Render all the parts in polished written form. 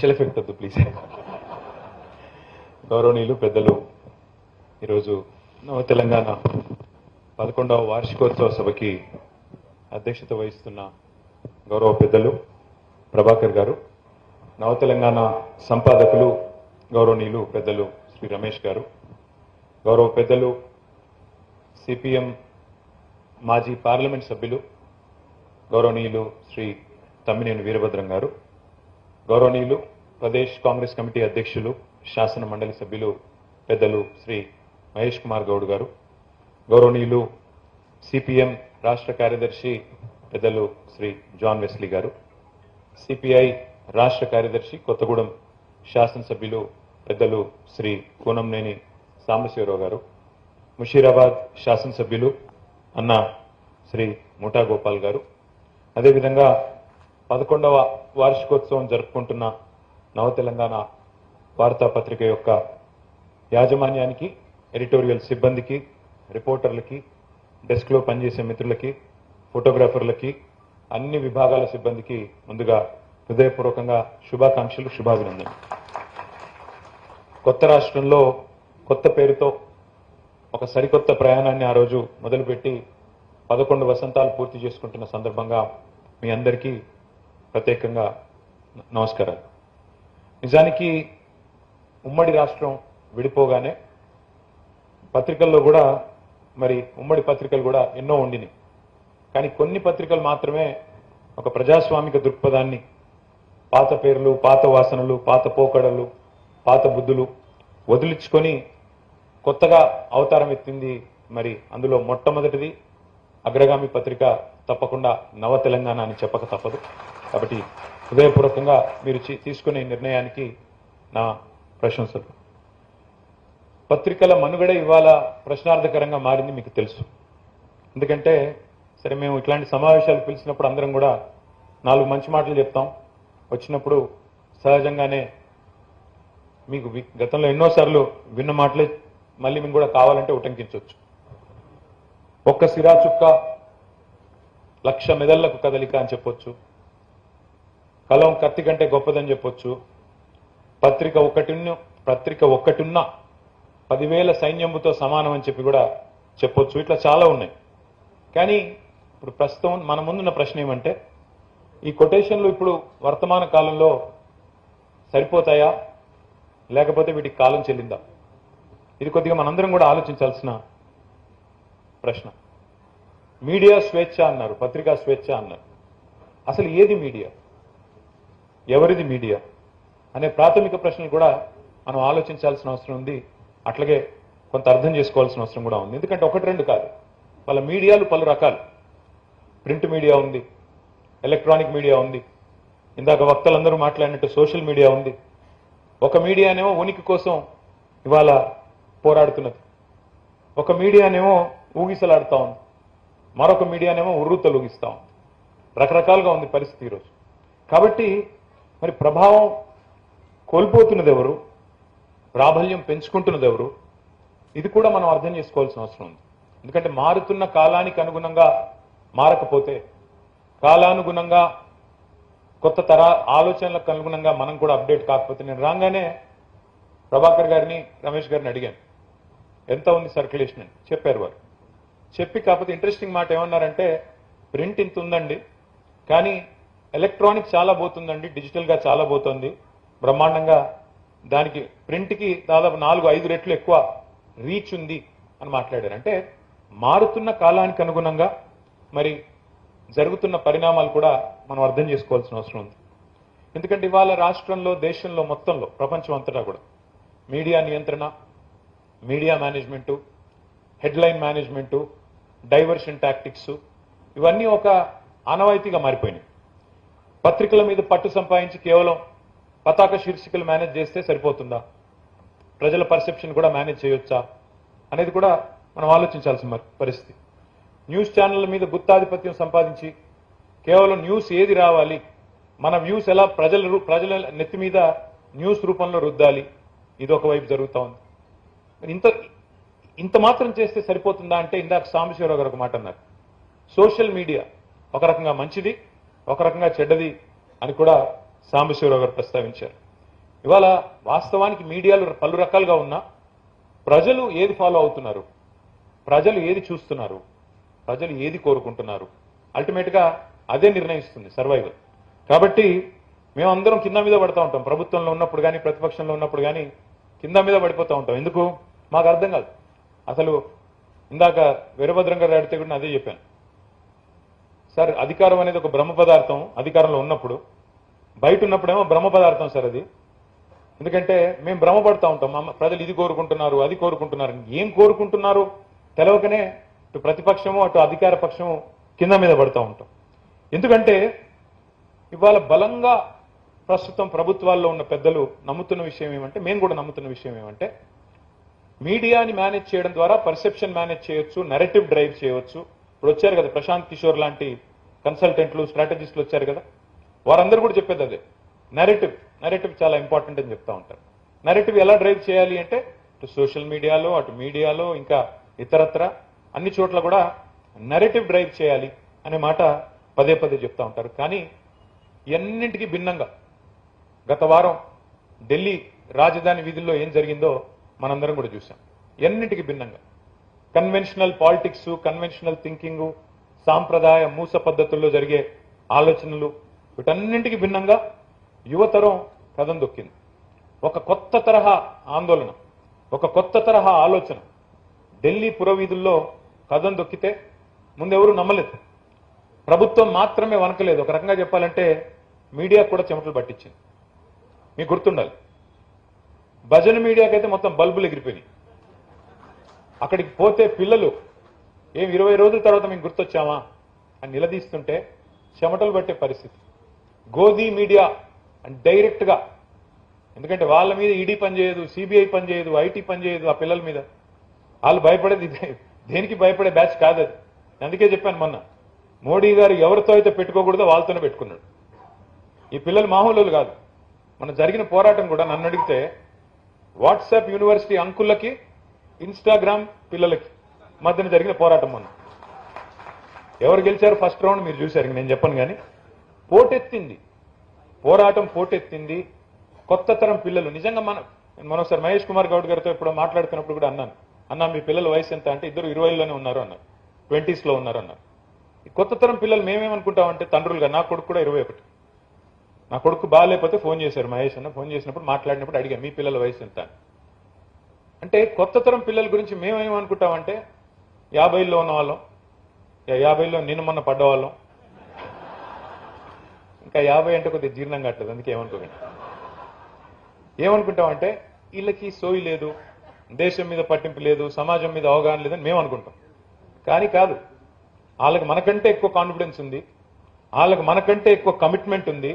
Special effect వద్దు please. గౌరవనీయులు పెద్దలు, ఈరోజు నవ తెలంగాణ 11వ వార్షికోత్సవ సభకి అధ్యక్షత వహిస్తున్న గౌరవ పెద్దలు ప్రభాకర్ గారు, నవ తెలంగాణ సంపాదకులు గౌరవనీయులు పెద్దలు శ్రీ రమేష్ గారు, గౌరవ పెద్దలు సిపిఎం మాజీ పార్లమెంట్ సభ్యులు గౌరవనీయులు శ్రీ తమ్మినేని వీరభద్రం గారు, గౌరవనీయులు ప్రదేశ్ కాంగ్రెస్ కమిటీ అధ్యక్షులు శాసన మండలి సభ్యులు పెద్దలు శ్రీ మహేష్ కుమార్ గౌడ్ గారు, గౌరవనీయులు సిపిఎం రాష్ట్ర కార్యదర్శి పెద్దలు శ్రీ జాన్ వెస్లీ గారు, సిపిఐ రాష్ట్ర కార్యదర్శి కొత్తగూడెం శాసనసభ్యులు పెద్దలు శ్రీ కూనంనేని సాంబశివరావు గారు, ముషీరాబాద్ శాసనసభ్యులు అన్న శ్రీ ముఠా గోపాల్ గారు, అదేవిధంగా 11వ వార్షికోత్సవం జరుపుకుంటున్న నవ తెలంగాణ వార్తాపత్రిక యొక్క యాజమాన్యానికి, ఎడిటోరియల్ సిబ్బందికి, రిపోర్టర్లకి, డెస్క్లో పనిచేసే మిత్రులకి, ఫోటోగ్రాఫర్లకి, అన్ని విభాగాల సిబ్బందికి ముందుగా హృదయపూర్వకంగా శుభాకాంక్షలు, శుభాభినందనలు. కొత్త రాష్ట్రంలో కొత్త పేరుతో ఒక సరికొత్త ప్రయాణాన్ని ఆ రోజు మొదలుపెట్టి 11 వసంతాలు పూర్తి చేసుకుంటున్న సందర్భంగా మీ అందరికీ ప్రత్యేకంగా నమస్కారాలు. నిజానికి ఉమ్మడి రాష్ట్రం విడిపోగానే పత్రికల్లో కూడా మరి ఉమ్మడి పత్రికలు కూడా ఎన్నో ఉండినాయి. కానీ కొన్ని పత్రికలు మాత్రమే ఒక ప్రజాస్వామిక దృక్పథాన్ని, పాత పేర్లు, పాత వాసనలు, పాత పోకడలు, పాత బుద్ధులు వదిలించుకొని కొత్తగా అవతారం ఎత్తింది. మరి అందులో మొట్టమొదటిది అగ్రగామి పత్రిక తప్పకుండా నవ తెలంగాణ అని చెప్పక తప్పదు. కాబట్టి హృదయపూర్వకంగా మీరు తీసుకునే నిర్ణయానికి నా ప్రశంసలు. పత్రికల మనుగడ ఇవాళ ప్రశ్నార్థకరంగా మారింది, మీకు తెలుసు. ఎందుకంటే సరే, మేము ఇట్లాంటి సమావేశాలు పిలిచినప్పుడు అందరం కూడా 4 మంచి మాటలు చెప్తాం. వచ్చినప్పుడు సహజంగానే మీకు గతంలో ఎన్నోసార్లు విన్న మాటలే మళ్ళీ మేము కూడా కావాలంటే ఉటంకించవచ్చు. ఒక్క సిరా చుక్క 1,00,000 మెదళ్లకు కదలిక అని చెప్పొచ్చు, కలం కత్తి కంటే గొప్పదని చెప్పొచ్చు, పత్రిక ఒక్కటున్న 10,000 సైన్యముతో సమానం అని చెప్పి కూడా చెప్పొచ్చు. ఇట్లా చాలా ఉన్నాయి. కానీ ఇప్పుడు ప్రస్తుతం మన ముందున్న ప్రశ్న ఏమంటే, ఈ కొటేషన్లు ఇప్పుడు వర్తమాన కాలంలో సరిపోతాయా, లేకపోతే వీటికి కాలం చెల్లిందా? ఇది కొద్దిగా మనందరం కూడా ఆలోచించాల్సిన ప్రశ్న. మీడియా స్వేచ్ఛ అన్నారు, పత్రికా స్వేచ్ఛ అన్నారు. అసలు ఏది మీడియా, ఎవరిది మీడియా అనే ప్రాథమిక ప్రశ్నలు కూడా మనం ఆలోచించాల్సిన అవసరం ఉంది. అట్లాగే కొంత అర్థం చేసుకోవాల్సిన అవసరం కూడా ఉంది. ఎందుకంటే 1-2 కాదు, వాళ్ళ మీడియాలు పలు రకాలు. ప్రింట్ మీడియా ఉంది, ఎలక్ట్రానిక్ మీడియా ఉంది, ఇందాక వక్తలందరూ మాట్లాడినట్టు సోషల్ మీడియా ఉంది. ఒక మీడియానేమో ఉనికి కోసం ఇవాళ పోరాడుతున్నది, ఒక మీడియానేమో ఊగిసలాడుతూ ఉంది, మరొక మీడియానేమో ఉర్రూతలూగిస్తూ ఉంది. రకరకాలుగా ఉంది పరిస్థితి ఈరోజు. కాబట్టి మరి ప్రభావం కోల్పోతున్నది ఎవరు, ప్రాబల్యం పెంచుకుంటున్నది ఎవరు, ఇది కూడా మనం అర్థం చేసుకోవాల్సిన అవసరం ఉంది. ఎందుకంటే మారుతున్న కాలానికి అనుగుణంగా మారకపోతే, కాలానుగుణంగా కొత్త ఆలోచనలకు అనుగుణంగా మనం కూడా అప్డేట్ కాకపోతే, నేను రాగానే ప్రభాకర్ గారిని, రమేష్ గారిని అడిగాను ఎంత ఉంది సర్క్యులేషన్ అని. చెప్పారు వారు. చెప్పి కాకపోతే ఇంట్రెస్టింగ్ మాట ఏమన్నారంటే, ప్రింట్ ఇంత ఉందండి, కానీ ఎలక్ట్రానిక్ చాలా పోతుందండి, డిజిటల్గా చాలా పోతుంది బ్రహ్మాండంగా, దానికి ప్రింట్కి దాదాపు 4-5 రెట్లు ఎక్కువ రీచ్ ఉంది అని మాట్లాడారు. అంటే మారుతున్న కాలానికి అనుగుణంగా మరి జరుగుతున్న పరిణామాలు కూడా మనం అర్థం చేసుకోవాల్సిన అవసరం ఉంది. ఎందుకంటే ఇవాళ రాష్ట్రంలో, దేశంలో, మొత్తంలో, ప్రపంచం అంతటా కూడా మీడియా నియంత్రణ, media management, headline management, diversion tactics ఇవన్నీ ఒక ఆనవాయితీగా మారిపోయినాయి. పత్రికల మీద పట్టు సంపాదించి కేవలం పతాక శీర్షికలు మేనేజ్ చేస్తే సరిపోతుందా, ప్రజల పర్సెప్షన్ కూడా మేనేజ్ చేయొచ్చా అనేది కూడా మనం ఆలోచించాల్సిన పరిస్థితి. న్యూస్ ఛానళ్ల మీద గుత్తాధిపత్యం సంపాదించి కేవలం న్యూస్ ఏది రావాలి, మన వ్యూస్ ఎలా ప్రజల నెత్తి మీద న్యూస్ రూపంలో రుద్దాలి, ఇది ఒకవైపు జరుగుతూ ఉంది. ఇంత మాత్రం చేస్తే సరిపోతుందా అంటే, ఇందాక సాంబశివరావు గారు ఒక మాట అన్నారు, సోషల్ మీడియా ఒక రకంగా మంచిది, ఒక రకంగా చెడ్డది అని కూడా సాంబశివరావు గారు ప్రస్తావించారు. ఇవాళ వాస్తవానికి మీడియాలు పలు రకాలుగా ఉన్నా ప్రజలు ఏది ఫాలో అవుతున్నారు, ప్రజలు ఏది చూస్తున్నారు, ప్రజలు ఏది కోరుకుంటున్నారు, అల్టిమేట్గా అదే నిర్ణయిస్తుంది సర్వైవల్. కాబట్టి మేమందరం కింద మీద పడతా ఉంటాం. ప్రభుత్వంలో ఉన్నప్పుడు కానీ ప్రతిపక్షంలో ఉన్నప్పుడు కానీ కింద మీద పడిపోతూ ఉంటాం. ఎందుకు మాకు అర్థం కాదు. అసలు ఇందాక వీరభద్రం గారు అడిగితే కూడా అదే చెప్పాను సార్. అధికారం అనేది ఒక బ్రహ్మ పదార్థం. అధికారంలో ఉన్నప్పుడు, బయట ఉన్నప్పుడేమో బ్రహ్మ పదార్థం సార్ అది. ఎందుకంటే మేము భ్రమపడతా ఉంటాం, ప్రజలు ఇది కోరుకుంటున్నారు అది కోరుకుంటున్నారు. ఏం కోరుకుంటున్నారు తెలవకనే ఇటు ప్రతిపక్షము అటు అధికార పక్షము కింద మీద పడుతూ ఉంటాం. ఎందుకంటే ఇవాళ బలంగా ప్రస్తుతం ప్రభుత్వాల్లో ఉన్న పెద్దలు నమ్ముతున్న విషయం ఏమంటే, మేము కూడా నమ్ముతున్న విషయం ఏమంటే, మీడియాని మేనేజ్ చేయడం ద్వారా పర్సెప్షన్ మేనేజ్ చేయొచ్చు, నెరేటివ్ డ్రైవ్ చేయవచ్చు. ఇప్పుడు వచ్చారు కదా ప్రశాంత్ కిషోర్ లాంటి కన్సల్టెంట్లు, స్ట్రాటజిస్టులు వచ్చారు కదా, వారందరూ కూడా చెప్పేది అదే. నెరేటివ్ చాలా ఇంపార్టెంట్ అని చెప్తా ఉంటారు. నెరేటివ్ ఎలా డ్రైవ్ చేయాలి అంటే ఇటు సోషల్ మీడియాలో, అటు మీడియాలో, ఇంకా ఇతరత్ర అన్ని చోట్ల కూడా నెరేటివ్ డ్రైవ్ చేయాలి అనే మాట పదే పదే చెప్తా ఉంటారు. కానీ ఎన్నింటికి భిన్నంగా గత వారం ఢిల్లీ రాజధాని వీధుల్లో ఏం జరిగిందో మనందరం కూడా చూసాం. ఎన్నింటికి భిన్నంగా కన్వెన్షనల్ పాలిటిక్స్, కన్వెన్షనల్ థింకింగ్, సాంప్రదాయ మూస పద్ధతుల్లో జరిగే ఆలోచనలు, వీటన్నింటికి భిన్నంగా యువతరం కథం దొక్కింది. ఒక కొత్త తరహా ఆందోళన, ఒక కొత్త తరహా ఆలోచన ఢిల్లీ పురవీధుల్లో కథం దొక్కితే ముందెవరూ నమ్మలేదు. ప్రభుత్వం మాత్రమే వనకలేదు, ఒక రకంగా చెప్పాలంటే మీడియా కూడా చెమటలు పట్టించింది. మీకు గుర్తుండాలి, భజన మీడియాకైతే మొత్తం బల్బులు ఎగిరిపోయినాయి. అక్కడికి పోతే పిల్లలు ఏం 20 రోజుల తర్వాత మేము గుర్తొచ్చామా అని నిలదీస్తుంటే చెమటలు పట్టే పరిస్థితి. గోధీ మీడియా అని డైరెక్ట్ గా, ఎందుకంటే వాళ్ళ మీద ఈడీ పనిచేయదు, సిబిఐ పనిచేయదు, ఐటీ పనిచేయదు, ఆ పిల్లల మీద వాళ్ళు భయపడేది దేనికి భయపడే బ్యాచ్ కాదు అది. అందుకే చెప్పాను మొన్న, మోడీ గారు ఎవరితో అయితే పెట్టుకోకూడదో వాళ్ళతోనే పెట్టుకున్నాడు. ఈ పిల్లలు మామూలు కాదు. మన జరిగిన పోరాటం కూడా నన్ను అడిగితే వాట్సాప్ యూనివర్సిటీ అంకులకి, ఇన్స్టాగ్రామ్ పిల్లలకి మధ్యన జరిగిన పోరాటం మొన్న. ఎవరు గెలిచారు ఫస్ట్ రౌండ్ మీరు చూశారు, నేను చెప్పను. కానీ పోటెత్తింది పోరాటం, పోటెత్తింది. కొత్త తరం పిల్లలు నిజంగా మనం సార్ మహేష్ కుమార్ గౌడ్ గారితో ఇప్పుడు మాట్లాడుతున్నప్పుడు కూడా అన్నాను, అన్నా మీ పిల్లల వయసు ఎంత అంటే ఇద్దరు 20లోనే ఉన్నారు అన్నారు, 20s లో ఉన్నారు అన్నారు. ఈ కొత్త తరం పిల్లలు మేమేమనుకుంటామంటే తండ్రులుగా, నా కొడుకు కూడా 21, నా కొడుకు బాగాలేకపోతే ఫోన్ చేశారు మహేష్ అన్న. ఫోన్ చేసినప్పుడు మాట్లాడినప్పుడు అడిగా మీ పిల్లల వయసు ఎంత అంటే, కొత్త తరం పిల్లల గురించి మేమేమనుకుంటామంటే 50లో ఉన్న వాళ్ళం, 50లో నిన్న మొన్న పడ్డవాళ్ళం, ఇంకా 50 అంటే కొద్దిగా జీర్ణం కావట్లేదు, అందుకే ఏమనుకుంటామంటే వీళ్ళకి సోయి లేదు, దేశం మీద పట్టింపు లేదు, సమాజం మీద అవగాహన లేదని మేము అనుకుంటాం. కానీ కాదు, వాళ్ళకి మనకంటే ఎక్కువ కాన్ఫిడెన్స్ ఉంది, వాళ్ళకి మనకంటే ఎక్కువ కమిట్మెంట్ ఉంది,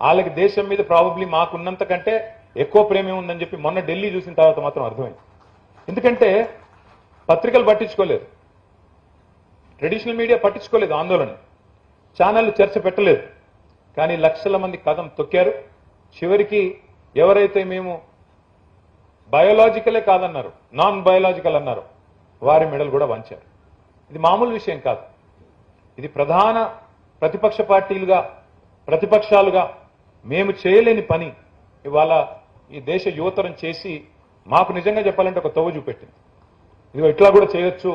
వాళ్ళకి దేశం మీద ప్రాబబ్లీ మాకున్నంత కంటే ఎక్కువ ప్రేమ ఉందని చెప్పి మొన్న ఢిల్లీ చూసిన తర్వాత మాత్రం అర్థమైంది. ఎందుకంటే పత్రికలు పట్టించుకోలేదు, ట్రెడిషనల్ మీడియా పట్టించుకోలేదు, ఆందోళన ఛానళ్లు చర్చ పెట్టలేదు. కానీ లక్షల మంది కథం తొక్కారు. చివరికి ఎవరైతే మేము బయోలాజికలే కాదన్నారు, నాన్ బయోలాజికల్ అన్నారు, వారి మెడలు కూడా వంచారు. ఇది మామూలు విషయం కాదు. ఇది ప్రధాన ప్రతిపక్ష పార్టీలుగా, ప్రతిపక్షాలుగా మేము చేయలేని పని ఇవాళ ఈ దేశ యువతరం చేసి మాకు నిజంగా చెప్పాలంటే ఒక తవ్వ చూపెట్టింది. ఇదిగో ఇట్లా కూడా చేయొచ్చు,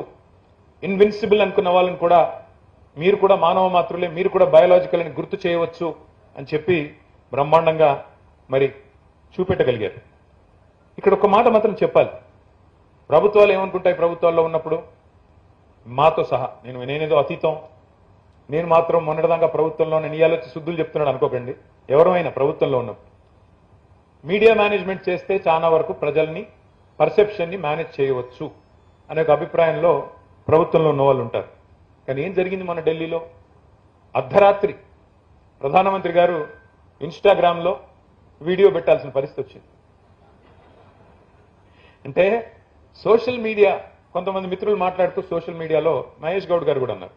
ఇన్విన్సిబుల్ అనుకున్న వాళ్ళని కూడా మీరు కూడా మానవ మాత్రులే, మీరు కూడా బయోలాజికల్ అని గుర్తు చేయవచ్చు అని చెప్పి బ్రహ్మాండంగా మరి చూపెట్టగలిగారు. ఇక్కడ ఒక మాట మాత్రం చెప్పాలి, ప్రభుత్వాలు ఏమనుకుంటాయి, ప్రభుత్వాల్లో ఉన్నప్పుడు మాతో సహా, నేనేదో అతీతం, నేను మాత్రం మొన్నటిదాకా ప్రభుత్వంలో నేను ఇయ్యాలొచ్చి శుద్ధులు చెప్తున్నాడు అనుకోకండి. ఎవరైనా ప్రభుత్వంలో ఉన్నప్పుడు మీడియా మేనేజ్మెంట్ చేస్తే చాలా వరకు ప్రజల్ని, పర్సెప్షన్ ని మేనేజ్ చేయవచ్చు అనే ఒక అభిప్రాయంలో ప్రభుత్వంలో ఉన్న వాళ్ళు ఉంటారు. కానీ ఏం జరిగింది మన ఢిల్లీలో? అర్ధరాత్రి ప్రధానమంత్రి గారు ఇన్స్టాగ్రామ్లో వీడియో పెట్టాల్సిన పరిస్థితి వచ్చింది. అంటే సోషల్ మీడియా, కొంతమంది మిత్రులు మాట్లాడుతూ సోషల్ మీడియాలో మహేష్ గౌడ్ గారు కూడా అన్నారు,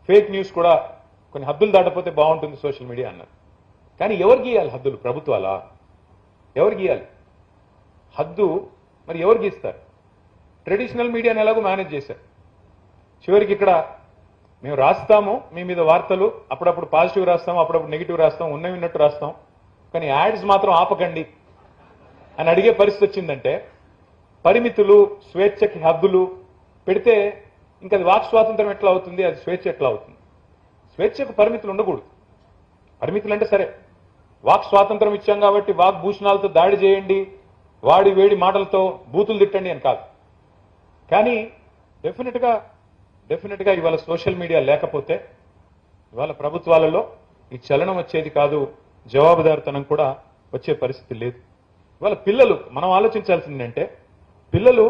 ఫేక్ న్యూస్ కూడా కొన్ని హద్దులు దాటపోతే బాగుంటుంది సోషల్ మీడియా అన్నారు. కానీ ఎవరు గీయాలి హద్దులు? ప్రభుత్వాలా? ఎవరు గీయాలి హద్దు? మరి ఎవరు గీస్తారు? ట్రెడిషనల్ మీడియాని ఎలాగో మేనేజ్ చేశారు. చివరికి ఇక్కడ మేము రాస్తాము మీ మీద వార్తలు, అప్పుడప్పుడు పాజిటివ్ రాస్తాం, అప్పుడప్పుడు నెగిటివ్ రాస్తాం, ఉన్నవి ఉన్నట్టు రాస్తాం. కానీ యాడ్స్ మాత్రం ఆపకండి అని అడిగే పరిస్థితి వచ్చిందంటే పరిమితులు, స్వేచ్ఛకి హద్దులు పెడితే ఇంకా అది వాక్ స్వాతంత్రం ఎట్లా అవుతుంది, అది స్వేచ్ఛ ఎట్లా అవుతుంది? స్వేచ్ఛకు పరిమితులు ఉండకూడదు. పరిమితులు అంటే సరే, వాక్ స్వాతంత్రం ఇచ్చాం కాబట్టి వాక్ భూషణాలతో దాడి చేయండి, వాడి వేడి మాటలతో బూతులు తిట్టండి అని కాదు. కానీ డెఫినెట్గా ఇవాళ సోషల్ మీడియా లేకపోతే ఇవాళ ప్రభుత్వాలలో ఈ చలనం వచ్చేది కాదు, జవాబుదారితనం కూడా వచ్చే పరిస్థితి లేదు. ఇవాళ పిల్లలు మనం ఆలోచించాల్సిందంటే పిల్లలు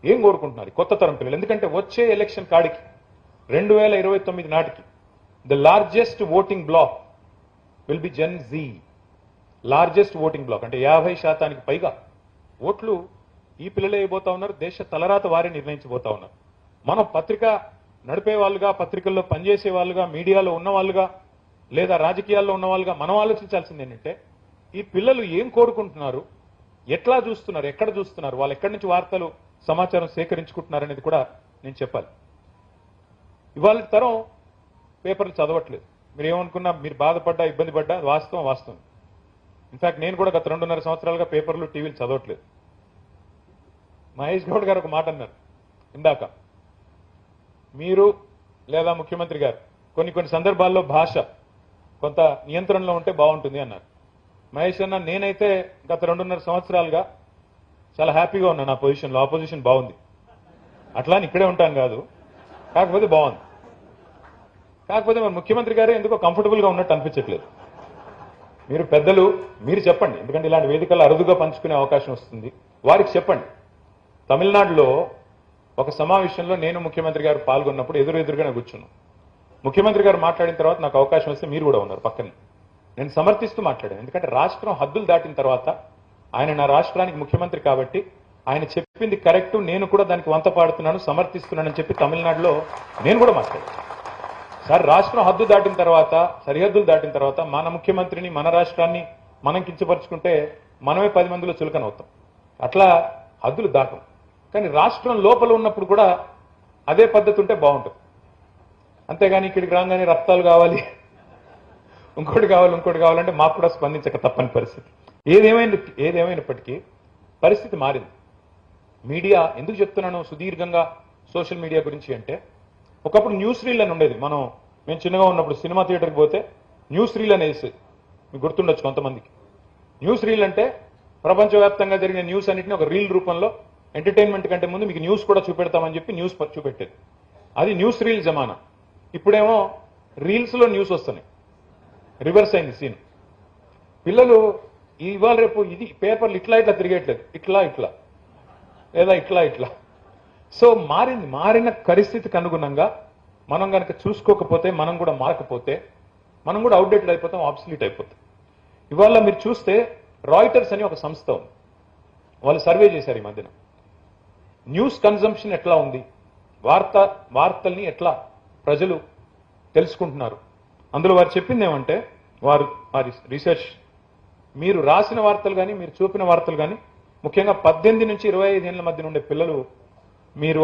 ఏం కోరుకుంటున్నారు, కొత్త తరం పిల్లలు. ఎందుకంటే వచ్చే ఎలక్షన్ కాడికి 2029 నాటికి the largest voting block will be Gen Z. Largest voting block అంటే 50% పైగా ఓట్లు ఈ పిల్లలే అయిపోతా ఉన్నారు. దేశ తలరాత వారే నిర్ణయించబోతా ఉన్నారు. మనం పత్రిక నడిపే వాళ్ళుగా, పత్రికల్లో పనిచేసే వాళ్ళుగా, మీడియాలో ఉన్న వాళ్ళుగా, లేదా రాజకీయాల్లో ఉన్న వాళ్ళుగా మనం ఆలోచించాల్సింది ఏంటంటే ఈ పిల్లలు ఏం కోరుకుంటున్నారు, ఎట్లా చూస్తున్నారు, ఎక్కడ చూస్తున్నారు, వాళ్ళు ఎక్కడి నుంచి వార్తలు సమాచారం సేకరించుకుంటున్నారు అనేది కూడా నేను చెప్పాలి. ఇవాళ తరం పేపర్లు చదవట్లేదు. మీరు ఏమనుకున్నా, మీరు బాధపడ్డా, ఇబ్బంది పడ్డా, వాస్తవం. ఇన్ఫాక్ట్ నేను కూడా గత 2.5 సంవత్సరాలుగా పేపర్లు, టీవీలు చదవట్లేదు. మహేష్ గౌడ్ గారు ఒక మాట అన్నారు ఇందాక, మీరు లేదా ముఖ్యమంత్రి గారు కొన్ని సందర్భాల్లో భాష కొంత నియంత్రణలో ఉంటే బాగుంటుంది అన్నారు. మహేష్ అన్న, నేనైతే గత 2.5 సంవత్సరాలుగా చాలా హ్యాపీగా ఉన్నాను. నా పొజిషన్లో ఆపోజిషన్ బాగుంది, అట్లా అని ఇక్కడే ఉంటాను కాదు, కాకపోతే బాగుంది. కాకపోతే మరి ముఖ్యమంత్రి గారే ఎందుకో కంఫర్టబుల్గా ఉన్నట్టు అనిపించట్లేదు. మీరు పెద్దలు, మీరు చెప్పండి, ఎందుకంటే ఇలాంటి వేదికల్లో అరుదుగా పంచుకునే అవకాశం వస్తుంది, వారికి చెప్పండి. తమిళనాడులో ఒక సమావేశంలో నేను ముఖ్యమంత్రి గారు పాల్గొన్నప్పుడు ఎదురుగానే కూర్చున్నాం. ముఖ్యమంత్రి గారు మాట్లాడిన తర్వాత నాకు అవకాశం వస్తే మీరు కూడా ఉన్నారు పక్కనే. నేను సమర్థిస్తూ మాట్లాడాను. ఎందుకంటే రాష్ట్రం హద్దులు దాటిన తర్వాత ఆయన నా రాష్ట్రానికి ముఖ్యమంత్రి కాబట్టి ఆయన చెప్పింది కరెక్ట్, నేను కూడా దానికి వంత పాడుతున్నాను, సమర్థిస్తున్నానని చెప్పి తమిళనాడులో నేను కూడా మాట్లాడాను. సార్, రాష్ట్రం హద్దు దాటిన తర్వాత, సరిహద్దులు దాటిన తర్వాత మన ముఖ్యమంత్రిని, మన రాష్ట్రాన్ని మనం కించపరుచుకుంటే మనమే 10 మందిలో చులకనవుతాం. అట్లా హద్దులు దాటం. కానీ రాష్ట్రం లోపల ఉన్నప్పుడు కూడా అదే పద్ధతి ఉంటే బాగుంటుంది. అంతేగాని ఇక్కడికి రాగానే రక్తాలు కావాలి, ఇంకోటి కావాలంటే మాకు కూడా స్పందించక తప్పని పరిస్థితి. ఏదేమైనప్పటికీ పరిస్థితి మారింది. మీడియా ఎందుకు చెప్తున్నాను సుదీర్ఘంగా సోషల్ మీడియా గురించి అంటే, ఒకప్పుడు న్యూస్ రీల్ అని ఉండేది. మేము చిన్నగా ఉన్నప్పుడు సినిమా థియేటర్కి పోతే న్యూస్ రీల్ అనేసి మీకు గుర్తుండొచ్చు కొంతమందికి. న్యూస్ రీల్ అంటే ప్రపంచవ్యాప్తంగా జరిగిన న్యూస్ అన్నింటినీ ఒక రీల్ రూపంలో ఎంటర్టైన్మెంట్ కంటే ముందు మీకు న్యూస్ కూడా చూపెడతామని చెప్పి న్యూస్ చూపెట్టేది. అది న్యూస్ రీల్ జమానా. ఇప్పుడేమో రీల్స్లో న్యూస్ వస్తున్నాయి. రివర్స్ అయింది సీన్. పిల్లలు ఇవాళ రేపు ఇది పేపర్లు ఇట్లా తిరిగేట్లేదు, ఇట్లా లేదా ఇట్లా. సో మారిన పరిస్థితికి అనుగుణంగా మనం కనుక చూసుకోకపోతే, మనం కూడా మారకపోతే మనం కూడా అవుట్డేటెడ్ అయిపోతాం, ఆబ్సల్యూట్ అయిపోతాం. ఇవాళ మీరు చూస్తే రాయిటర్స్ అని ఒక సంస్థ ఉంది, వాళ్ళు సర్వే చేశారు ఈ మధ్యన. న్యూస్ కన్జంప్షన్ ఎట్లా ఉంది, వార్తల్ని ఎట్లా ప్రజలు తెలుసుకుంటున్నారు. అందులో వారు చెప్పింది ఏమంటే, వారి రీసెర్చ్, మీరు రాసిన వార్తలు కానీ, మీరు చూపిన వార్తలు కానీ, ముఖ్యంగా 18 నుంచి 25 ఏళ్ల మధ్య ఉండే పిల్లలు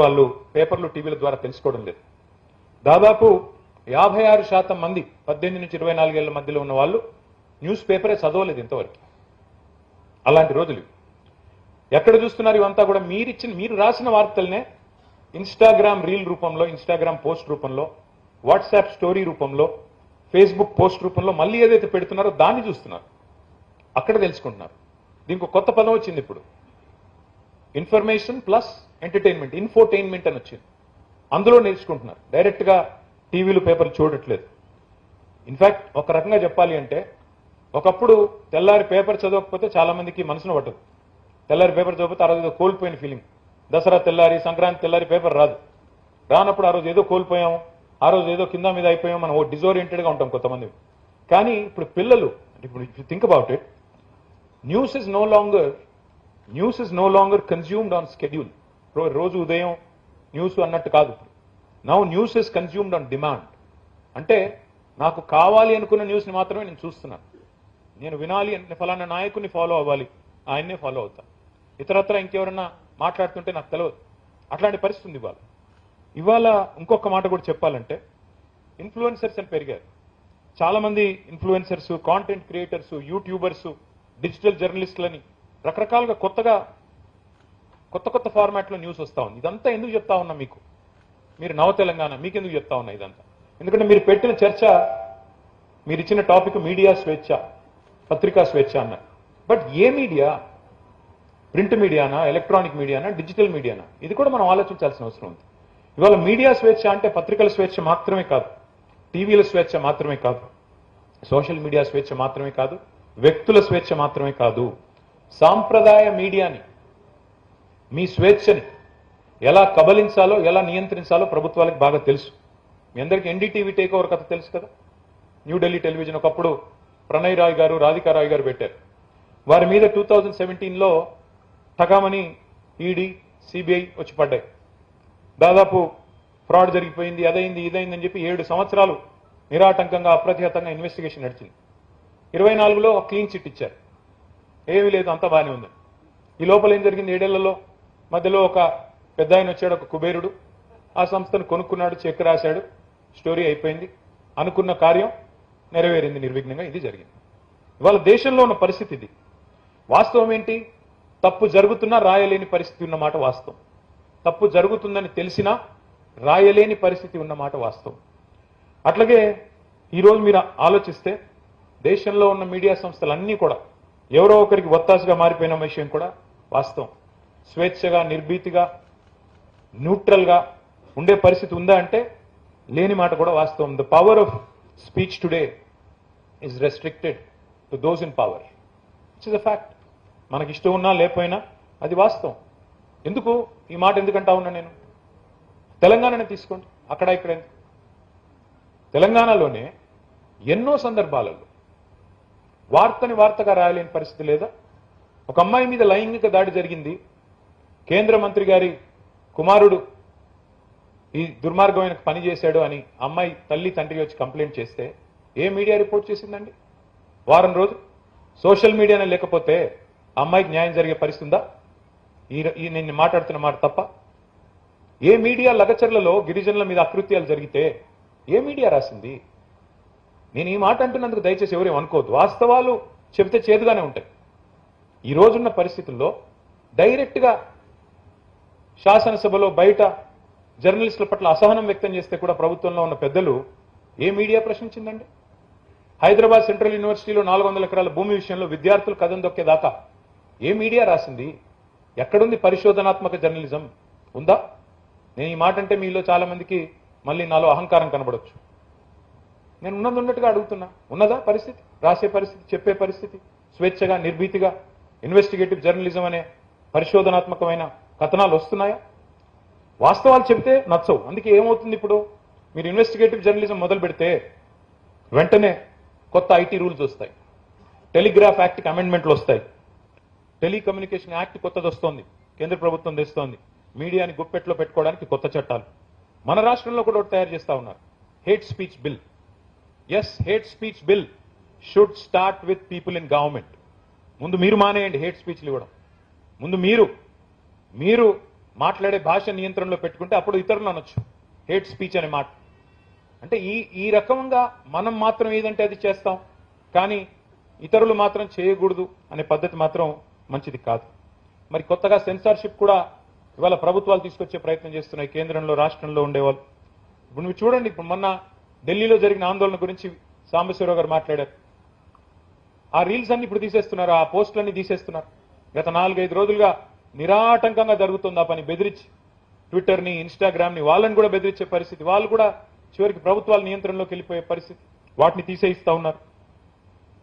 వాళ్ళు పేపర్లు, టీవీల ద్వారా తెలుసుకోవడం లేదు. దాదాపు 56% మంది 18 నుంచి 24 ఏళ్ల మధ్యలో ఉన్న వాళ్ళు న్యూస్ పేపరే చదవలేదు ఇంతవరకు. అలాంటి రోజులు ఎక్కడ చూస్తున్నారు? ఇవంతా కూడా మీరు రాసిన వార్తలనే ఇన్స్టాగ్రామ్ రీల్ రూపంలో, ఇన్స్టాగ్రామ్ పోస్ట్ రూపంలో, వాట్సాప్ స్టోరీ రూపంలో, ఫేస్బుక్ పోస్ట్ రూపంలో మళ్ళీ ఏదైతే పెడుతున్నారో దాన్ని చూస్తున్నారు, అక్కడ తెలుసుకుంటున్నారు. దీనికి కొత్త పదం వచ్చింది ఇప్పుడు, ఇన్ఫర్మేషన్ ప్లస్ ఎంటర్టైన్మెంట్, ఇన్ఫోటైన్మెంట్ అని వచ్చింది. అందులో నేర్చుకుంటున్నారు, డైరెక్ట్ గా టీవీలు, పేపర్లు చూడట్లేదు. ఇన్ఫాక్ట్ ఒక రకంగా చెప్పాలి అంటే, ఒకప్పుడు తెల్లారి పేపర్ చదవకపోతే చాలా మందికి మనసున పట్టదు. తెల్లారి పేపర్ చదవకపోతే ఆ రోజు ఏదో కోల్పోయిన ఫీలింగ్. దసరా తెల్లారి, సంక్రాంతి తెల్లారి పేపర్ రానప్పుడు ఆ రోజు ఏదో కోల్పోయాం, ఆ రోజు ఏదో కింద మీద అయిపోయాం, మనం డిజోరియంటెడ్ గా ఉంటాం కొంతమంది. కానీ ఇప్పుడు పిల్లలు, ఇప్పుడు think about it, news is no longer consumed on schedule. రోజు ఉదయం న్యూస్ అన్నట్టు కాదు. Now news is consumed on demand. అంటే నాకు కావాలి అనుకున్న న్యూస్ని మాత్రమే నేను చూస్తున్నాను. నేను వినాలి అంటే ఫలానా నాయకుడిని ఫాలో అవ్వాలి, ఆయన్నే ఫాలో అవుతా. ఇతరత్ర ఇంకెవరన్నా మాట్లాడుతుంటే నాకు తెలియదు. అట్లాంటి పరిస్థితి ఉంది ఇవాళ. ఇంకొక మాట కూడా చెప్పాలంటే, ఇన్ఫ్లుయెన్సర్స్ అని పెరిగారు. చాలా మంది influencers, content creators, YouTubers, digital జర్నలిస్టులని రకరకాలుగా కొత్త ఫార్మాట్లో న్యూస్ వస్తా ఉంది. ఇదంతా ఎందుకు చెప్తా ఉన్నా మీకు? మీరు నవ తెలంగాణ మీకెందుకు చెప్తా ఉన్నా ఇదంతా? ఎందుకంటే మీరు పెట్టిన చర్చ, మీరు ఇచ్చిన టాపిక్ మీడియా స్వేచ్ఛ, పత్రికా స్వేచ్ఛ అన్నారు. బట్ ఏ మీడియా? ప్రింట్ మీడియానా, ఎలక్ట్రానిక్ మీడియానా, డిజిటల్ మీడియానా? ఇది కూడా మనం ఆలోచించాల్సిన అవసరం ఉంది. ఇవాళ మీడియా స్వేచ్ఛ అంటే పత్రికల స్వేచ్ఛ మాత్రమే కాదు, టీవీల స్వేచ్ఛ మాత్రమే కాదు, సోషల్ మీడియా స్వేచ్ఛ మాత్రమే కాదు, వ్యక్తుల స్వేచ్ఛ మాత్రమే కాదు, సాంప్రదాయ మీడియాని, మీ స్వేచ్ఛని ఎలా కబలించాలో, ఎలా నియంత్రించాలో ప్రభుత్వాలకు బాగా తెలుసు. మీ అందరికీ ఎన్డీటీవీ టేక్ ఓవర్ కథ తెలుసు కదా. న్యూఢిల్లీ టెలివిజన్ ఒకప్పుడు ప్రణయ్ రాయ్ గారు, రాధికా రాయ్ గారు పెట్టారు. వారి మీద 2017లో టకామని ఈడీ, సిబిఐ వచ్చి పడ్డాయి. దాదాపు ఫ్రాడ్ జరిగిపోయింది, అదైంది, ఇదైందని చెప్పి 7 సంవత్సరాలు నిరాటంకంగా అప్రతిహతంగా ఇన్వెస్టిగేషన్ నడిచింది. 24లో క్లీన్ చిట్ ఇచ్చారు. ఏమీ లేదు, అంతా బాగానే ఉంది. ఈ లోపల ఏం జరిగింది? 7 ఏళ్లలో మధ్యలో ఒక పెద్ద ఆయన వచ్చాడు, ఒక కుబేరుడు. ఆ సంస్థను కొనుక్కున్నాడు, చెక్ రాశాడు, స్టోరీ అయిపోయింది. అనుకున్న కార్యం నెరవేరింది నిర్విఘ్నంగా. ఇది జరిగింది. ఇవాళ దేశంలో ఉన్న పరిస్థితి ఇది. వాస్తవం ఏంటి? తప్పు జరుగుతున్నా రాయలేని పరిస్థితి ఉన్నమాట వాస్తవం. తప్పు జరుగుతుందని తెలిసినా రాయలేని పరిస్థితి ఉన్నమాట వాస్తవం. అట్లాగే ఈరోజు మీరు ఆలోచిస్తే దేశంలో ఉన్న మీడియా సంస్థలన్నీ కూడా ఎవరో ఒకరికి ఒత్తాసుగా మారిపోయిన విషయం కూడా వాస్తవం. స్వేచ్ఛగా, నిర్భీతిగా, న్యూట్రల్గా ఉండే పరిస్థితి ఉందా అంటే లేని మాట కూడా వాస్తవం. The power of speech today is restricted to those in power. It's is a fact. మనకి ఇష్టం ఉన్నా లేకపోయినా అది వాస్తవం. ఎందుకు ఈ మాట ఎందుకంటా ఉన్నా నేను? తెలంగాణనే తీసుకోండి, అక్కడ ఇక్కడ ఎందుకు? తెలంగాణలోనే ఎన్నో సందర్భాలలో వార్తని వార్తగా రాయలేని పరిస్థితి లేదా? ఒక అమ్మాయి మీద లైంగిక దాడి జరిగింది, కేంద్ర మంత్రి గారి కుమారుడు ఈ దుర్మార్గమైన పని చేశాడు అని అమ్మాయి తల్లి తండ్రి వచ్చి కంప్లైంట్ చేస్తే ఏ మీడియా రిపోర్ట్ చేసిందండి? వారం రోజులు సోషల్ మీడియానే లేకపోతే అమ్మాయికి న్యాయం జరిగే పరిస్థితి ఉందా? ఈ నేను మాట్లాడుతున్న మాట తప్ప? ఏ మీడియా లగచర్లలో గిరిజనుల మీద అకృత్యాలు జరిగితే ఏ మీడియా రాసింది? నేను ఈ మాట అంటున్నందుకు దయచేసి ఎవరేం అనుకోవద్దు. వాస్తవాలు చెబితే చేదుగానే ఉంటాయి. ఈ రోజున్న పరిస్థితుల్లో డైరెక్ట్గా శాసనసభలో బయట జర్నలిస్టుల పట్ల అసహనం వ్యక్తం చేస్తే కూడా ప్రభుత్వంలో ఉన్న పెద్దలు ఏ మీడియా ప్రశ్నించిందండి? హైదరాబాద్ సెంట్రల్ యూనివర్సిటీలో 400 ఎకరాల భూమి విషయంలో విద్యార్థులు కథం దొక్కేదాకా ఏ మీడియా రాసింది? ఎక్కడుంది పరిశోధనాత్మక జర్నలిజం? ఉందా? నేను ఈ మాట అంటే మీలో చాలా మందికి మళ్ళీ నాలో అహంకారం కనబడొచ్చు. నేను ఉన్నట్టుగా అడుగుతున్నా, ఉన్నదా పరిస్థితి? రాసే పరిస్థితి, చెప్పే పరిస్థితి, స్వేచ్ఛగా, నిర్భీతిగా ఇన్వెస్టిగేటివ్ జర్నలిజం అనే పరిశోధనాత్మకమైన కథనాలు వస్తున్నాయా? వాస్తవాలు చెబితే నచ్చవు. అందుకే ఏమవుతుంది? ఇప్పుడు మీరు ఇన్వెస్టిగేటివ్ జర్నలిజం మొదలు పెడితే వెంటనే కొత్త ఐటీ రూల్స్ వస్తాయి, టెలిగ్రాఫ్ యాక్ట్కి అమెండ్మెంట్లు వస్తాయి, టెలికమ్యూనికేషన్ యాక్ట్ కొత్తది వస్తోంది, కేంద్ర ప్రభుత్వం తెస్తోంది, మీడియాని గుప్పెట్లో పెట్టుకోవడానికి కొత్త చట్టాలు. మన రాష్ట్రంలో కూడా ఒకటి తయారు చేస్తా ఉన్నారు, hate speech bill. Yes, hate speech bill should start with people in government. ముందు మీరు మానేయండి హేట్ స్పీచ్లు ఇవ్వడం. ముందు మీరు మాట్లాడే భాష నియంత్రణలో పెట్టుకుంటే అప్పుడు ఇతరులు అనొచ్చు హేట్ స్పీచ్ అనే మాట. అంటే ఈ రకంగా మనం మాత్రం ఏదంటే అది చేస్తాం, కానీ ఇతరులు మాత్రం చేయకూడదు అనే పద్ధతి మాత్రం మంచిది కాదు. మరి కొత్తగా సెన్సార్షిప్ కూడా ఇవాళ ప్రభుత్వాలు తీసుకొచ్చే ప్రయత్నం చేస్తున్నాయి, కేంద్రంలో రాష్ట్రంలో ఉండేవాళ్ళు. ఇప్పుడు మీరు చూడండి, ఇప్పుడు మొన్న ఢిల్లీలో జరిగిన ఆందోళన గురించి సాంబశివరావు గారు మాట్లాడారు. ఆ రీల్స్ అన్ని ఇప్పుడు తీసేస్తున్నారు, ఆ పోస్టులన్నీ తీసేస్తున్నారు. గత 4-5 రోజులుగా నిరాటంకంగా జరుగుతుంది ఆ పని. బెదిరించి ట్విట్టర్ని, ఇన్స్టాగ్రామ్ని, వాళ్ళని కూడా బెదిరించే పరిస్థితి. వాళ్ళు కూడా చివరికి ప్రభుత్వాల నియంత్రణలోకి వెళ్ళిపోయే పరిస్థితి. వాటిని తీసేయిస్తా ఉన్నారు.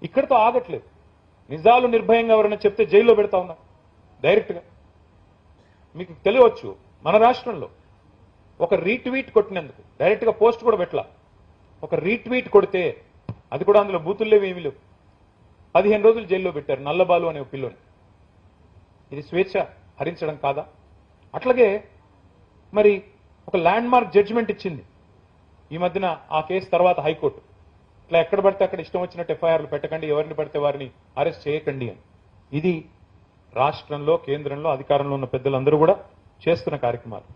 ఇక్కడితో ఆగట్లేదు. నిజాలు నిర్భయంగా ఎవరైనా చెప్తే జైల్లో పెడతా ఉన్నారు డైరెక్ట్గా. మీకు తెలియవచ్చు, మన రాష్ట్రంలో ఒక రీట్వీట్ కొట్టినందుకు డైరెక్ట్గా పోస్ట్ కూడా పెట్టలా, ఒక రీట్వీట్ కొడితే అది కూడా అందులో బూతుల్లేవి ఏమీ లేవు, 15 రోజులు జైల్లో పెట్టారు నల్లబాలు అనే పిల్లని. ఇది స్వేచ్ఛ హరించడం కాదా? అట్లాగే మరి ఒక ల్యాండ్ మార్క్ జడ్జిమెంట్ ఇచ్చింది ఈ మధ్యన ఆ కేసు తర్వాత హైకోర్టు. ఇట్లా ఎక్కడ పడితే అక్కడ ఇష్టం వచ్చినట్టు ఎఫ్ఐఆర్లు పెట్టకండి, ఎవరిని పడితే వారిని అరెస్ట్ చేయకండి అని. ఇది రాష్ట్రంలో, కేంద్రంలో అధికారంలో ఉన్న పెద్దలందరూ కూడా చేస్తున్న కార్యక్రమాలు.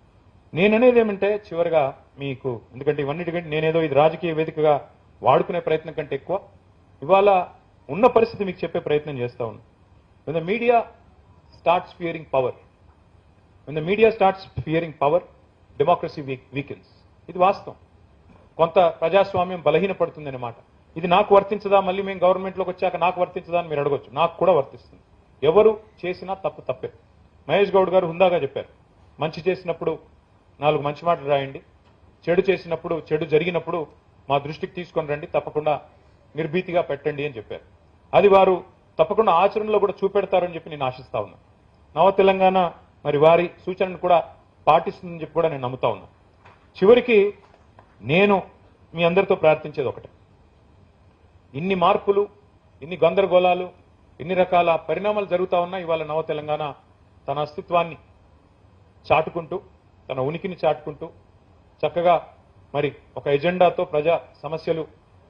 నేననేది ఏమంటే చివరిగా మీకు, ఎందుకంటే ఇవన్నిటికంటే నేనేదో ఇది రాజకీయ వేదికగా వాడుకునే ప్రయత్నం కంటే ఎక్కువ ఇవాళ ఉన్న పరిస్థితి మీకు చెప్పే ప్రయత్నం చేస్తా ఉన్నాం. when the media starts fearing power, when the media starts fearing power, democracy weakens. ఇది వాస్తవం. కొంత ప్రజాస్వామ్యం బలహీనపడుతుందన్నమాట. ఇది నాకు వర్తించదా, మళ్ళీ మేము గవర్నమెంట్లోకి వచ్చాక నాకు వర్తించదా అని మీరు అడగొచ్చు. నాకు కూడా వర్తిస్తుంది. ఎవరు చేసినా తప్పే. మహేష్ గౌడ్ గారు హుందాగా చెప్పారు, మంచి చేసినప్పుడు 4 మంచి మాటలు రాయండి, చెడు చేసినప్పుడు, చెడు జరిగినప్పుడు మా దృష్టికి తీసుకొని రండి, తప్పకుండా నిర్భీతిగా పెట్టండి అని చెప్పారు. అది వారు తప్పకుండా ఆచరణలో కూడా చూపెడతారని చెప్పి నేను ఆశిస్తా ఉన్నా. నవ తెలంగాణ మరి వారి సూచనను కూడా పాటిస్తుందని చెప్పి కూడా నేను నమ్ముతా ఉన్నా. చివరికి నేను మీ అందరితో ప్రార్థించేది ఒకటే, ఇన్ని మార్పులు, ఇన్ని గందరగోళాలు, ఇన్ని రకాల పరిణామాలు జరుగుతా ఉన్నా ఇవాళ నవ తెలంగాణ తన అస్తిత్వాన్ని చాటుకుంటూ, తన ఉనికిని చాటుకుంటూ చక్కగా మరి ఒక ఎజెండాతో ప్రజా సమస్యలు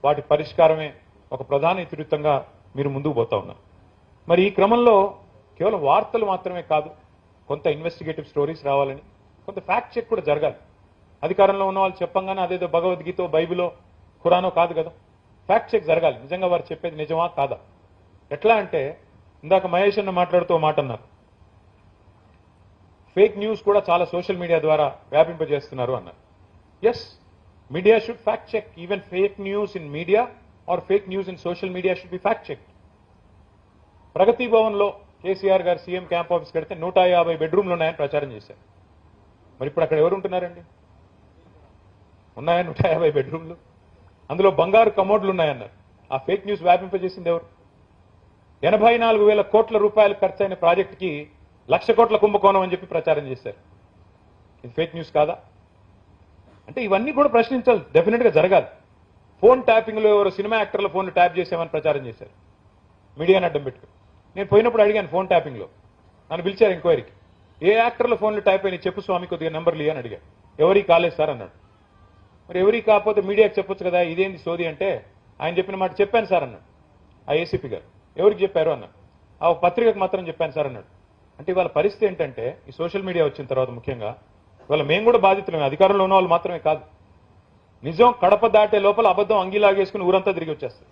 వాటి పరిష్కారమే ఒక ప్రధాన ఇతివృత్తంగా మీరు ముందుకు పోతా ఉన్నారు. మరి ఈ క్రమంలో కేవలం వార్తలు మాత్రమే కాదు, కొంత ఇన్వెస్టిగేటివ్ స్టోరీస్ రావాలని, కొంత ఫ్యాక్ట్ చెక్ కూడా జరగాలి. అధికారంలో ఉన్న వాళ్ళు చెప్పంగానే అదేదో భగవద్గీత, బైబిలో, ఖురానో కాదు కదా. ఫ్యాక్ట్ చెక్ జరగాలి, నిజంగా వారు చెప్పేది నిజమా కాదా. ఎట్లా అంటే ఇందాక మహేష్ అన్న మాట్లాడుతూ మాట అన్నారు, ఫేక్ న్యూస్ కూడా చాలా సోషల్ మీడియా ద్వారా వ్యాపింపజేస్తున్నారు అన్నారు. Yes, media should fact check. Even fake news in media or fake news in social media should be fact check. Pragathi Bhavan లో కేసీఆర్ గారు సీఎం క్యాంప్ ఆఫీస్ కడితే 150 బెడ్రూమ్లు ఉన్నాయని ప్రచారం చేశారు. మరి ఇప్పుడు అక్కడ ఎవరు ఉంటున్నారండి? ఉన్నాయా 150 బెడ్రూమ్లు? అందులో బంగారు కమోడ్లు ఉన్నాయన్నారు. ఆ ఫేక్ న్యూస్ వ్యాపింపజేసింది ఎవరు? 84,000 కోట్ల రూపాయలు ఖర్చైన ప్రాజెక్టుకి 1,00,000 కోట్ల కుంభకోణం అని చెప్పి ప్రచారం చేశారు. ఇది ఫేక్ న్యూస్ కాదా? అంటే ఇవన్నీ కూడా ప్రశ్నించాలి, డెఫినెట్ గా జరగాలి. ఫోన్ ట్యాపింగ్ లో ఎవరు సినిమా యాక్టర్ల ఫోన్లు ట్యాప్ చేసామని ప్రచారం చేశారు, మీడియాని అడ్డం పెట్టుకుని. నేను పోయినప్పుడు అడిగాను ఫోన్ ట్యాపింగ్ లో, నన్ను పిలిచారు ఎంక్వైరీకి. ఏ యాక్టర్ల ఫోన్లు ట్యాప్ అయినా చెప్పు స్వామి, కొద్దిగా నెంబర్లు అని అడిగాను. ఎవరికి కాలేదు సార్ అన్నాడు. మరి ఎవరికి కాకపోతే మీడియాకి చెప్పొచ్చు కదా, ఇదేంది సోది అంటే ఆయన చెప్పిన మాట చెప్పాను సార్ అన్నాడు. ఆ ఏసీపీ గారు ఎవరికి చెప్పారు అన్నాడు. ఆ పత్రికకు మాత్రం చెప్పాను సార్ అన్నాడు. అంటే ఇవాళ పరిస్థితి ఏంటంటే ఈ సోషల్ మీడియా వచ్చిన తర్వాత ముఖ్యంగా ఇవాళ మేము కూడా బాధితులమే, అధికారంలో ఉన్న వాళ్ళు మాత్రమే కాదు. నిజం కడప దాటే లోపల అబద్ధం అంగీలాగేసుకుని ఊరంతా తిరిగి వచ్చేస్తుంది.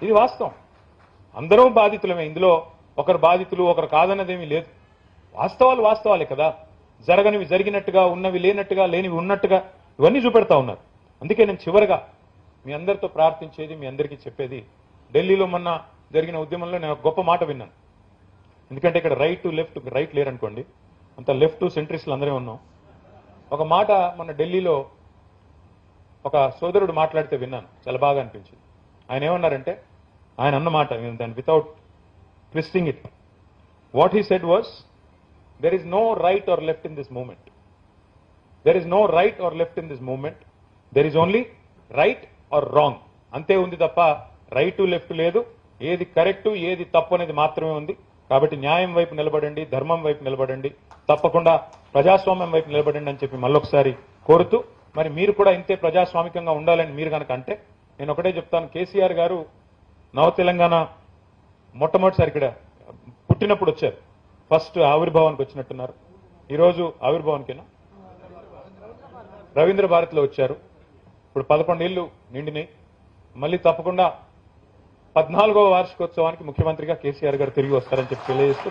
ఇది వాస్తవం. అందరం బాధితులమే, ఇందులో ఒకరు బాధితులు ఒకరు కాదన్నదేమీ లేదు. వాస్తవాలు వాస్తవాలే కదా. జరగనివి జరిగినట్టుగా, ఉన్నవి లేనట్టుగా, లేనివి ఉన్నట్టుగా ఇవన్నీ చూపెడతా ఉన్నారు. అందుకే నేను చివరిగా మీ అందరితో ప్రార్థించేది, మీ అందరికీ చెప్పేది, ఢిల్లీలో మొన్న జరిగిన ఉద్యమంలో నేను ఒక గొప్ప మాట విన్నాను. ఎందుకంటే ఇక్కడ రైట్ టు లెఫ్ట్, రైట్ లేరనుకోండి, అంత లెఫ్ట్ సెంట్రిస్టులు అందరే ఉన్నాం. ఒక మాట మొన్న ఢిల్లీలో ఒక సోదరుడు మాట్లాడితే విన్నాను, చాలా బాగా అనిపించింది. ఆయన ఏమన్నారంటే, ఆయన అన్నమాట దాన్ని without twisting it, what he said was, there is no right or left in this movement. There is no right or left in this movement. There is only right or wrong. అంతే ఉంది తప్ప right left లేదు. ఏది correct ఏది తప్పు అనేది మాత్రమే ఉంది. కాబట్టి న్యాయం వైపు నిలబడండి, ధర్మం వైపు నిలబడండి, తప్పకుండా ప్రజాస్వామ్యం వైపు నిలబడండి అని చెప్పి మళ్ళొకసారి కోరుతూ, మరి మీరు కూడా ఇంతే ప్రజాస్వామికంగా ఉండాలని మీరు కనుక అంటే నేను ఒకటే చెప్తాను, కేసీఆర్ గారు నవ తెలంగాణ మొట్టమొదటిసారి ఇక్కడ పుట్టినప్పుడు వచ్చారు. ఫస్ట్ ఆవిర్భావానికి వచ్చినట్టున్నారు. ఈరోజు ఆవిర్భావానికేనా, రవీంద్ర భారతిలో వచ్చారు. ఇప్పుడు 11 ఏళ్లు నిండినాయి. మళ్ళీ తప్పకుండా 14వ వార్షికోత్సవానికి ముఖ్యమంత్రిగా కేసీఆర్ గారు తిరిగి వస్తారని చెప్పి తెలియజేస్తూ